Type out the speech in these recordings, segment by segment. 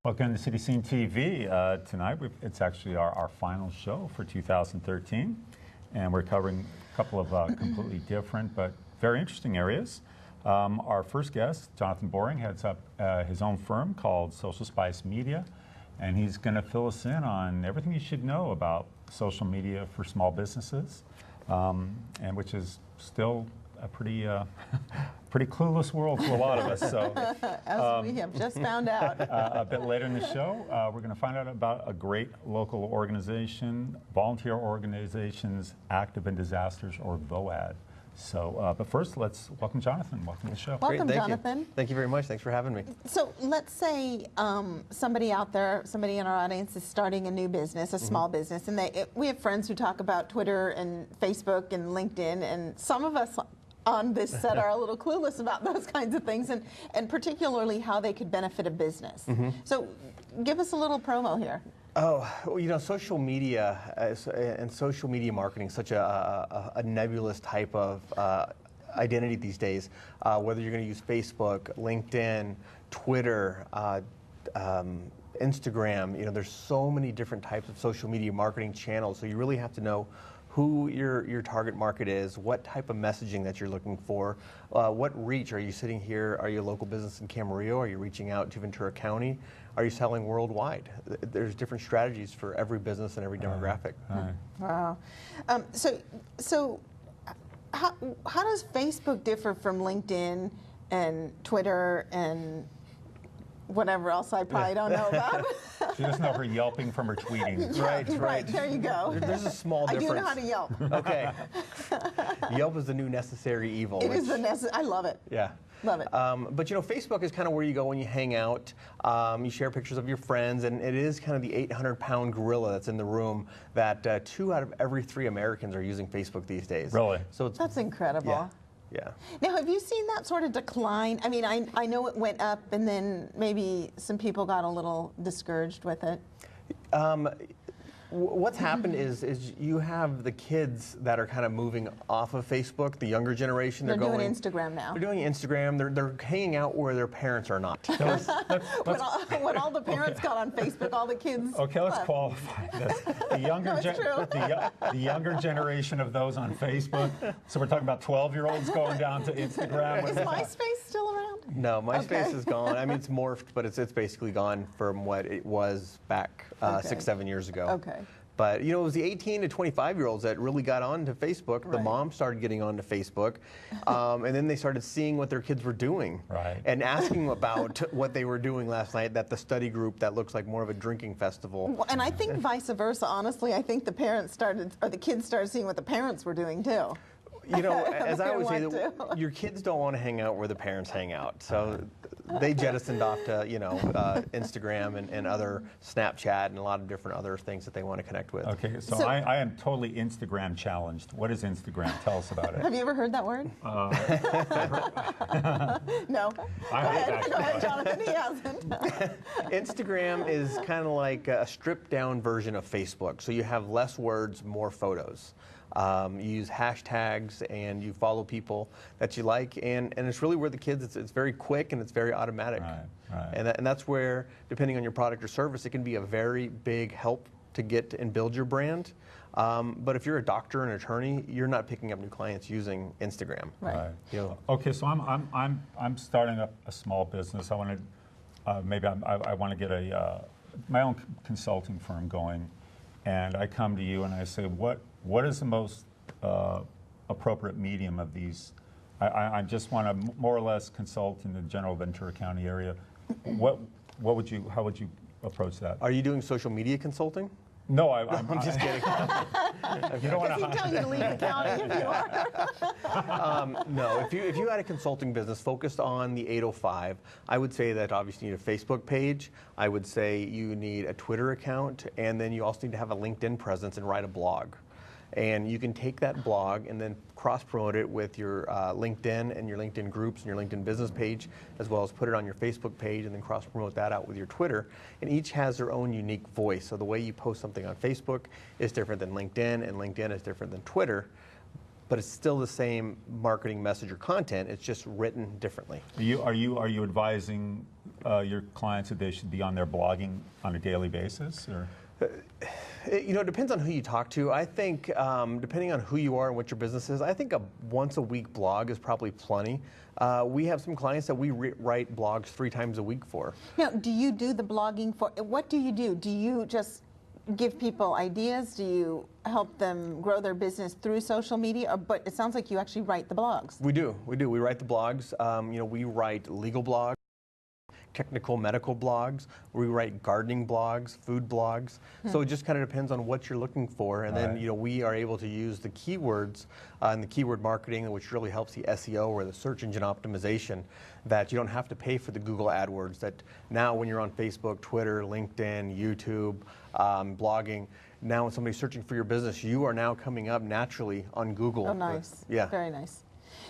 Welcome to City Scene TV. Tonight, it's actually our final show for 2013, and we're covering a couple of completely different but very interesting areas. Our first guest, Jonathan Boring, heads up his own firm called Social Spice Media, and he's going to fill us in on everything you should know about social media for small businesses, and which is still a pretty pretty clueless world to a lot of us. So, as we have just found out. A bit later in the show, we're going to find out about a great local organization, volunteer organizations, active in disasters, or VOAD. So, but first, let's welcome Jonathan. Welcome to the show. Welcome, Great, Jonathan. You. Thank you very much. Thanks for having me. So let's say somebody out there, somebody in our audience is starting a new business, a small business, and we have friends who talk about Twitter and Facebook and LinkedIn, and some of us on this set are a little clueless about those kinds of things, and particularly how they could benefit a business. So give us a little promo here. Oh, well, you know, social media and social media marketing is such a nebulous type of identity these days. Whether you're going to use Facebook, LinkedIn, Twitter, Instagram, you know, there's so many different types of social media marketing channels. So you really have to know who your target market is, what type of messaging that you're looking for, what reach. Are you sitting here, are you a local business in Camarillo, are you reaching out to Ventura County, are you selling worldwide? There's different strategies for every business and every demographic. Wow. So how does Facebook differ from LinkedIn and Twitter and whatever else I probably don't know about? She doesn't know her yelping from her tweeting. Right. There you go. There's a small difference. I do know how to yelp. Okay. Yelp is the new necessary evil. It is the necessary. I love it. Yeah. Love it. But you know, Facebook is kind of where you go when you hang out. You share pictures of your friends, and it is kind of the 800-pound gorilla that's in the room that 2 out of every 3 Americans are using Facebook these days. Really? So it's, That's incredible. yeah. Now, have you seen that sort of decline? I mean, I know it went up, and then maybe some people got a little discouraged with it. What's happened is you have the kids that are kind of moving off of Facebook, the younger generation. They're doing Instagram now. They're doing Instagram. They're hanging out where their parents are not. When all the parents got on Facebook, all the kids. Okay, let's qualify this. The younger, the younger generation of those on Facebook. So we're talking about 12-year-olds going down to Instagram. Is MySpace still around? No, MySpace is gone. I mean, it's morphed, but it's basically gone from what it was back 6-7 years ago. Okay. But, you know, it was the 18 to 25-year-olds that really got onto Facebook. Right. The moms started getting onto Facebook. And then they started seeing what their kids were doing. Right. And asking about what they were doing last night, that the study group that looks like more of a drinking festival. Well, and I think vice versa, honestly. I think the kids started seeing what the parents were doing, too. You know, as I always say, your kids don't want to hang out where the parents hang out. So they jettisoned off to, you know, Instagram and other Snapchat and a lot of different other things that they want to connect with. Okay, so I am totally Instagram challenged. What is Instagram? Tell us about it. Have you ever heard that word? No. Go ahead, Jonathan. He hasn't. Instagram is kind of like a stripped-down version of Facebook. So you have less words, more photos. You use hashtags and you follow people that you like, and it's really where the kids, it's very quick and it's very automatic. Right. And that's where, depending on your product or service, it can be a very big help to get and build your brand. But if you're a doctor and attorney, you're not picking up new clients using Instagram. Right. You know, Okay, so I'm starting up a small business. I want to maybe I want to get my own consulting firm going, and I come to you and I say, what is the most appropriate medium of these? I just want to more or less consult in the general Ventura County area. How would you approach that? are you doing social media consulting? No, I'm just kidding. You don't want Does he tell you to leave the county if you are? No, if you had a consulting business focused on the 805, I would say that obviously you need a Facebook page. I would say you need a Twitter account, and then you also need to have a LinkedIn presence and write a blog. And you can take that blog and then cross-promote it with your LinkedIn and your LinkedIn groups and your LinkedIn business page, as well as put it on your Facebook page and then cross-promote that out with your Twitter. And each has their own unique voice. So the way you post something on Facebook is different than LinkedIn, and LinkedIn is different than Twitter. But it's still the same marketing message or content. It's just written differently. Are you advising your clients that they should be on their blogging on a daily basis? Or? It depends on who you talk to. I think depending on who you are and what your business is, I think a once a week blog is probably plenty. We have some clients that we write blogs 3 times a week for. Now, do you do the blogging for, what do you do? Do you just give people ideas? Do you help them grow their business through social media? But it sounds like you actually write the blogs. We do. We write the blogs. We write legal blogs, technical medical blogs. We write gardening blogs, food blogs. So it just kind of depends on what you're looking for. And then, we are able to use the keywords and the keyword marketing, which really helps the SEO or the search engine optimization, that you don't have to pay for the Google AdWords. That now when you're on Facebook, Twitter, LinkedIn, YouTube, blogging, now when somebody's searching for your business, you are now coming up naturally on Google. Oh, nice. Yeah. Very nice.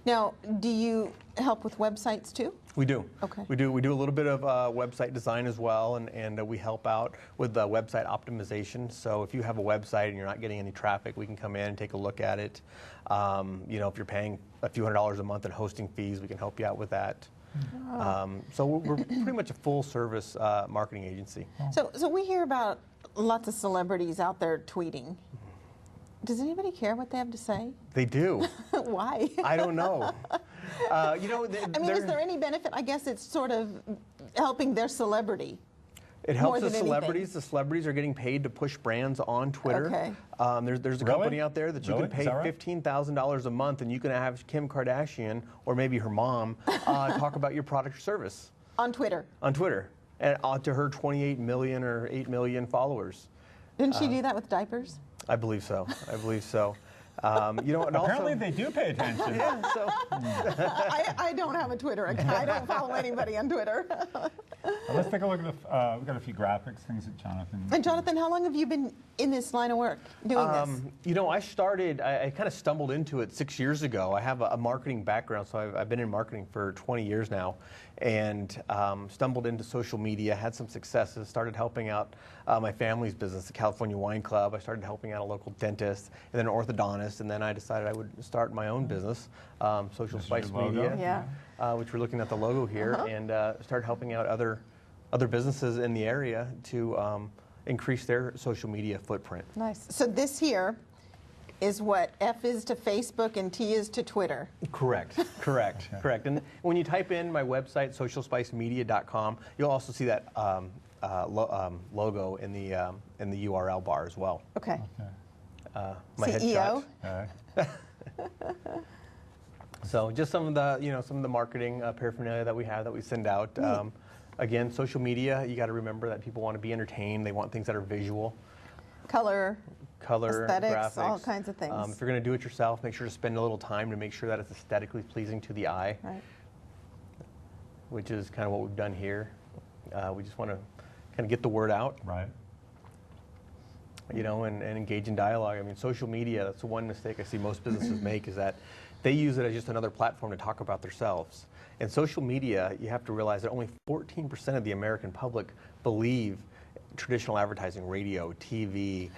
Now, do you help with websites too? We do. Okay. We do a little bit of website design as well, and we help out with website optimization. So if you have a website and you're not getting any traffic, we can come in and take a look at it. If you're paying a few $100s a month in hosting fees, we can help you out with that. So we're pretty much a full service marketing agency. So we hear about lots of celebrities out there tweeting. Does anybody care what they have to say? They do. Why? I don't know. I mean, is there any benefit? I guess it's sort of helping their celebrity. It helps more the than anything. celebrities. The celebrities are getting paid to push brands on Twitter. Okay. There's a Really? company out there that you Really? can pay Is that right? $15,000 a month, and you can have Kim Kardashian or maybe her mom talk about your product or service On Twitter. on Twitter, and to her 28 million or 8 million followers. Didn't she do that with diapers? I believe so. I believe so. And Apparently also, they do pay attention. yeah. So I don't have a Twitter account. I don't follow anybody on Twitter. Let's take a look at we've got a few graphics, things that Jonathan. And Jonathan, how long have you been in this line of work, doing this? I kind of stumbled into it 6 years ago. I have a marketing background, so I've been in marketing for 20 years now, and stumbled into social media, had some successes, started helping out my family's business, the California Wine Club. I started helping out a local dentist, and then an orthodontist, and then I decided I would start my own business, Social This is Spice your logo? Media, Yeah. which we're looking at the logo here, and started helping out other businesses in the area to increase their social media footprint. Nice. So this here is what F is to Facebook and T is to Twitter. Correct. And when you type in my website, socialspicemedia.com, you'll also see that logo in the URL bar as well. Okay. My CEO. headshot. So just some of the marketing paraphernalia that we have that we send out. Again, social media, you got to remember that people want to be entertained. They want things that are visual. Color. Aesthetics, graphics, all kinds of things. If you're going to do it yourself, make sure to spend a little time to make sure that it's aesthetically pleasing to the eye, Right. which is kind of what we've done here. We just want to kind of get the word out, Right. and engage in dialogue. I mean, social media, that's the one mistake I see most businesses make, is that they use it as just another platform to talk about themselves. And social media, you have to realize that only 14% of the American public believe traditional advertising, radio, TV,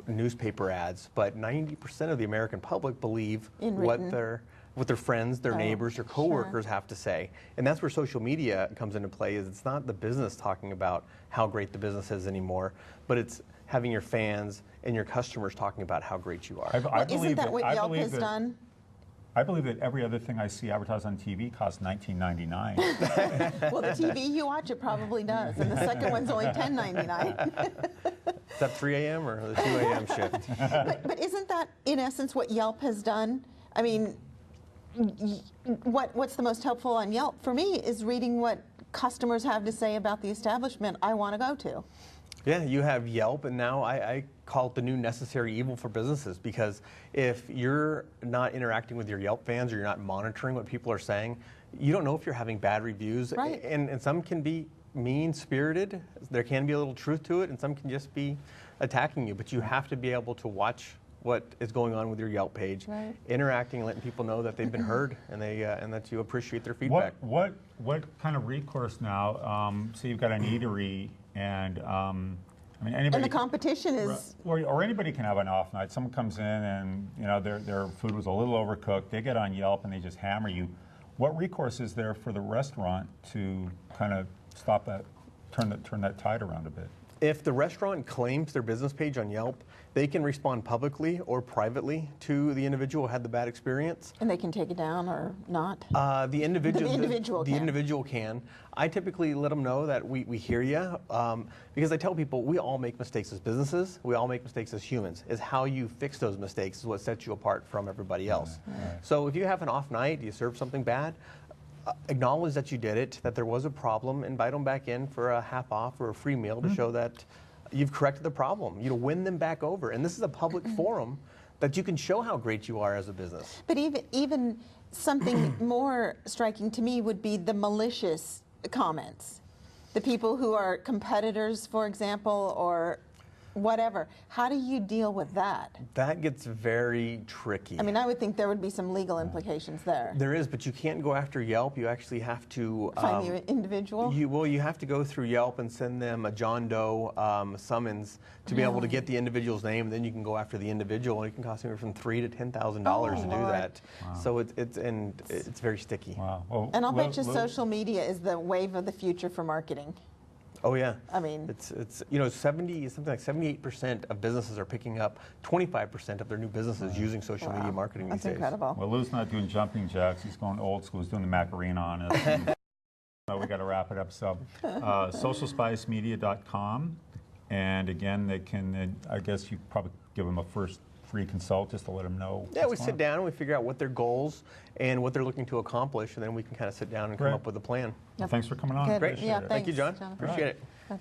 newspaper ads, but 90% of the American public believe In what written. their friends, their Oh, neighbors, their coworkers have to say. And that's where social media comes into play, is it's not the business talking about how great the business is anymore, but it's having your fans and your customers talking about how great you are. I Isn't believe that what I Yelp believe has that- done? I believe that every other thing I see advertised on TV costs $19.99. Well, the TV you watch, it probably does. And the second one's only $10.99. Is that 3 a.m. or the 2 a.m. shift? But isn't that, in essence, what Yelp has done? I mean, what's the most helpful on Yelp for me is reading what customers have to say about the establishment I want to go to. Yeah, you have Yelp, and now I call it the new necessary evil for businesses, because if you're not interacting with your Yelp fans, or you're not monitoring what people are saying, you don't know if you're having bad reviews. Right. And some can be mean-spirited. There can be a little truth to it, and some can just be attacking you. But you have to be able to watch what is going on with your Yelp page, Right. interacting, letting people know that they've been heard, and that you appreciate their feedback. What kind of recourse now? So you've got an eatery, and I mean anybody. And the competition is, or anybody can have an off night. Someone comes in and their food was a little overcooked. They get on Yelp and they just hammer you. what recourse is there for the restaurant to kind of stop that, turn that tide around a bit? If the restaurant claims their business page on Yelp, they can respond publicly or privately to the individual who had the bad experience. And they can take it down or not? The individual, The individual the can. individual can. I typically let them know that we hear you, because I tell people we all make mistakes as businesses. We all make mistakes as humans. Is how you fix those mistakes is what sets you apart from everybody else. So if you have an off night, you serve something bad, acknowledge that you did it, that there was a problem, invite them back in for a half off or a free meal to show that you've corrected the problem. You know, win them back over. And this is a public forum that you can show how great you are as a business. But even something more striking to me would be the malicious comments. The people who are competitors, for example, or whatever. How do you deal with that? That gets very tricky. I mean, I would think there would be some legal implications there. There is, but you can't go after Yelp. You actually have to Find the individual? you have to go through Yelp and send them a John Doe summons to be able to get the individual's name. Then you can go after the individual, and it can cost anywhere from $3,000 to $10,000 to do Lord. that. So it's very sticky. Wow. Well, And I'll bet you social media is the wave of the future for marketing. Oh yeah. I mean, it's something like 78% of businesses are picking up 25% of their new businesses using social media marketing that's these days. incredible. Well, Lou's not doing jumping jacks. He's going old school. He's doing the Macarena on us. So we got to wrap it up. So, socialspicemedia.com, and again, they can. I guess you probably give them a first free consult just to let them know. Yeah, we what's sit going down and we figure out what their goals and what they're looking to accomplish, and then we can kind of sit down and come Great. up with a plan. on. Thanks for coming on. Good. Great. Yeah, Thank you, thanks, John. Jonathan. Appreciate it.